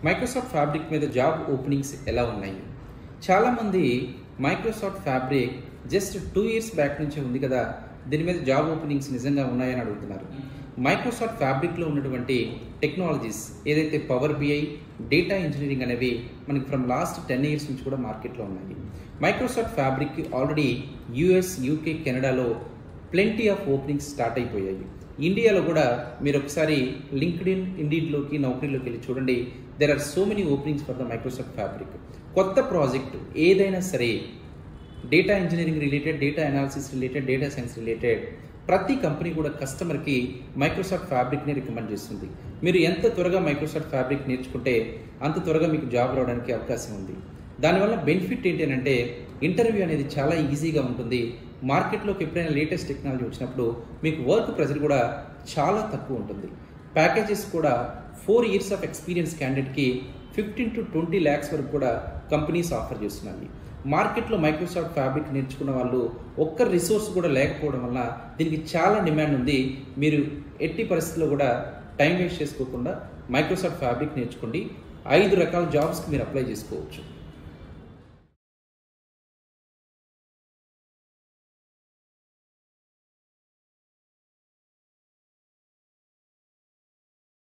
Microsoft fabric మీద job openings ఎలా ఉన్నాయి? చాలామంది Microsoft fabric just 2 years back నుంచే ఉంది కదా, దీని మీద జాబ్ ఓపెనింగ్స్ నిజంగా ఉన్నాయని అడుగుతున్నారు. మైక్రోసాఫ్ట్ ఫ్యాబ్రిక్లో ఉన్నటువంటి టెక్నాలజీస్ ఏదైతే పవర్ బిఐ, డేటా ఇంజనీరింగ్ అనేవి మనకి ఫ్రమ్ లాస్ట్ 10 years నుంచి కూడా మార్కెట్లో ఉన్నాయి. మైక్రోసాఫ్ట్ ఫ్యాబ్రిక్కి ఆల్రెడీ యూఎస్, యూకే, కెనడాలో ప్లెంటీ ఆఫ్ ఓపెనింగ్స్ స్టార్ట్ అయిపోయాయి. ఇండియాలో కూడా మీరు ఒకసారి లింక్డ్ఇన్, ఇండీడ్లోకి, నౌకరీలోకి వెళ్ళి చూడండి. There are so many openings for the Microsoft fabric. కొత్త ప్రాజెక్ట్ ఏదైనా సరే, data engineering related, data analysis related, data science related, ప్రతి కంపెనీ కూడా కస్టమర్కి మైక్రోసాఫ్ట్ ఫ్యాబ్రిక్ని రికమెండ్ చేస్తుంది. మీరు ఎంత త్వరగా మైక్రోసాఫ్ట్ ఫ్యాబ్రిక్ నేర్చుకుంటే అంత త్వరగా మీకు జాబ్ రావడానికి అవకాశం ఉంది. దానివల్ల బెనిఫిట్ ఏంటి అంటే ఇంటర్వ్యూ అనేది చాలా ఈజీగా ఉంటుంది. మార్కెట్లోకి ఎప్పుడైనా లేటెస్ట్ టెక్నాలజీ వచ్చినప్పుడు మీకు వర్క్ ప్రెజర్ కూడా చాలా తక్కువ ఉంటుంది. ప్యాకేజెస్ కూడా 4 years of experience క్యాండిడేట్కి 15 to 20 lakhs వరకు కూడా కంపెనీస్ ఆఫర్ చేస్తున్నాయి. మార్కెట్లో మైక్రోసాఫ్ట్ ఫ్యాబ్రిక్ నేర్చుకున్న వాళ్ళు ఒక్క రిసోర్స్ కూడా లేకపోవడం వల్ల దీనికి చాలా డిమాండ్ ఉంది. మీరు ఎట్టి పరిస్థితుల్లో కూడా టైం వేస్ట్ చేసుకోకుండా మైక్రోసాఫ్ట్ ఫ్యాబ్రిక్ నేర్చుకోండి. 5 రకాల జాబ్స్కి మీరు అప్లై చేసుకోవచ్చు.